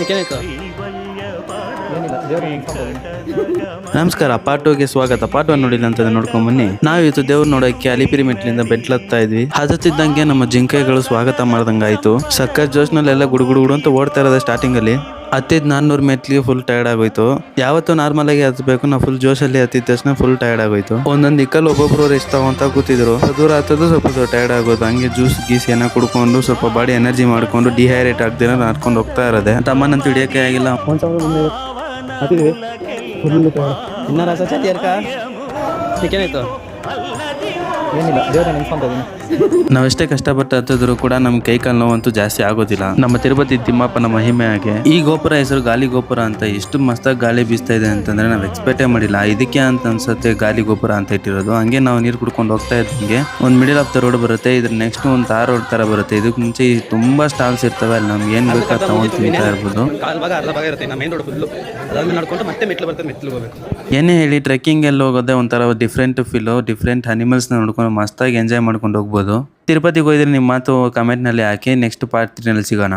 ಏನಾಯ್ತು? ಏನಿಲ್ಲ, ದೇವ್ರ ನೆನ್ಸ್ಕೊಂಡ್ ಹೋಗಿನಿ. ನಮಸ್ಕಾರ, ಪಾರ್ಟ್ 2ಗೆ ಸ್ವಾಗತ. ಪಾರ್ಟ್ 1 ನೋಡಿಲ್ಲ ಅಂತ ನೋಡ್ಕೊಂಡ್ ಬನ್ನಿ. ನಾವು ಇವತ್ತು ದೇವ್ರು ನೋಡಕ್ಕೆ ಅಲಿಪಿರಿ ಮೆಟ್ಲಿಂದ ಬೆಟ್ಲತ್ತಾ ಇದ್ವಿ. ಹತ್ತುತ್ತಿದ್ದಂಗೆ ನಮ್ಮ ಜಿಂಕೆಗಳು ಸ್ವಾಗತ ಮಾಡ್ದಂಗಾಯ್ತು. ಸಕ್ಕ ಜೋಶ್ನಲ್ಲೆಲ್ಲ ಗುಡುಗುಡು ಅಂತ ಓಡ್ತಾ ಇರೋದು. ಸ್ಟಾರ್ಟಿಂಗ್ ಅಲ್ಲಿ ಹತ್ತಿದ್ 400 ಮೆಟ್ಲಿಗೆ ಫುಲ್ ಟೈರ್ಡ್ ಆಗೋಯ್ತು. ಯಾವತ್ತು ನಾರ್ಮಲ್ ಆಗಿ ಹತ್ಬೇಕು, ನಾವು ಫುಲ್ ಜೋಶಲ್ಲಿ ಹತ್ತಿದ ತಕ್ಷಣ ಫುಲ್ ಟೈರ್ಡ್ ಆಗೋಯ್ತು. ಒಂದೊಂದು ದಿಕ್ಕಲ್ಲಿ ಒಬ್ಬೊಬ್ರು ರೆಸ್ಟ್ ತಗೊಂತ ಕೂತಿದ್ರು. ದೂರ ಹತ್ತೋದು ಸ್ವಲ್ಪ ದೂರ ಟೈರ್ಡ್ ಆಗೋದು. ಹಂಗೆ ಜ್ಯೂಸ್ ಗೀಸ್ ಏನೋ ಕುಡ್ಕೊಂಡು ಸ್ವಲ್ಪ ಬಾಡಿ ಎನರ್ಜಿ ಮಾಡ್ಕೊಂಡು ಡಿಹೈಡ್ರೇಟ್ ಆಗ್ದಿರ ನಡ್ಕೊಂಡು ಹೋಗ್ತಾ ಇರೋದೆ. ತಮ್ಮನಂತೂ ಹಿಡಿಯಕ್ಕೆ ಆಗಿಲ್ಲ. 1,350 ಹತ್ತಿದ್ವಿ. ಫುಲ್ ಇನ್ನ ರಸ ಚತಿ ಅರ್ಕ ಏನಾಯ್ತು? ಏನಿಲ್ಲ, ದೇವ್ರ ನೆನ್ಸ್ಕೊಂಡ್ ಹೋಗಿನಿ. ನಾವೆಷ್ಟೇ ಕಷ್ಟಪಟ್ಟು ಹತ್ತಿದ್ರು ಕೂಡ ನಮ್ ಕೈ ಕಾಲು ನೋವಂತೂ ಜಾಸ್ತಿ ಆಗೋದಿಲ್ಲ. ನಮ್ಮ ತಿರುಪತಿ ತಿಮ್ಮಪ್ಪನ ಮಹಿಮೆ ಹಾಗೆ. ಈ ಗೋಪುರ ಹೆಸರು ಗಾಲಿ ಗೋಪುರ ಅಂತ. ಎಷ್ಟು ಮಸ್ತಾಗಿ ಗಾಳಿ ಬೀಸ್ತಾ ಇದೆ ಅಂತಂದ್ರೆ ನಾವು ಎಕ್ಸ್ಪೆಕ್ಟೇ ಮಾಡಿಲ್ಲ. ಇದಕ್ಕೆ ಅಂತ ಅನ್ಸುತ್ತೆ ಗಾಲಿ ಗೋಪುರ ಅಂತ ಇಟ್ಟಿರೋದು. ಹಂಗೆ ನಾವು ನೀರು ಕುಡ್ಕೊಂಡು ಹೋಗ್ತಾ ಇದ್ದಂಗೆ ಒಂದು ಮಿಡಿಲ್ ಆಫ್ ದ ರೋಡ್ ಬರುತ್ತೆ. ಇದ್ರ ನೆಕ್ಸ್ಟ್ ಒಂದು ತಾರ್ ರೋಡ್ ತರ ಬರುತ್ತೆ. ಇದಕ್ಕೆ ಮುಂಚೆ ತುಂಬಾ ಸ್ಟಾಲ್ಸ್ ಇರ್ತವೆ. ಅಲ್ಲಿ ನಮ್ಗೆ ಏನ್ ಬೇಕಾ ತಗೊಂಡು ತಿಂತಾ ಇರ್ಬೋದು. ಕಾಲ್ ಭಾಗ ಅರ್ಧ ಭಾಗ ಇರುತ್ತೆ. ಮೇನ್ ರೋಡ್ ಫುಲ್ಲು ಅದಾದ್ಮೇಲೆ ನಡ್ಕೊಂಡು ಮತ್ತೆ ಮೆಟ್ಲು ಬರ್ತದೆ. ಮೆಟ್ಲಿಗೆ ಹೋಗ್ಬೇಕು. ಏನೇ ಹೇಳಿ, ಟ್ರೆಕ್ಕಿಂಗ್ ಎಲ್ಲ ಹೋಗೋದೇ ಒಂಥರ ಡಿಫ್ರೆಂಟ್ ಫೀಲು. ಡಿಫ್ರೆಂಟ್ ಅನಿಮಲ್ಸ್ನ ನೋಡ್ಕೊಂಡು ಮಸ್ತಾಗಿ ಎಂಜಾಯ್ ಮಾಡ್ಕೊಂಡು ಹೋಗ್ಬೋದು. ತಿರುಪತಿಗೆ ಹೋಗಿದ್ರೆ ನಿಮ್ಮ ಮಾತು ಕಮೆಂಟ್ನಲ್ಲಿ ಹಾಕಿ. ನೆಕ್ಸ್ಟ್ ಪಾರ್ಟ್ 3 ನಲ್ಲಿ ಸಿಗೋಣ.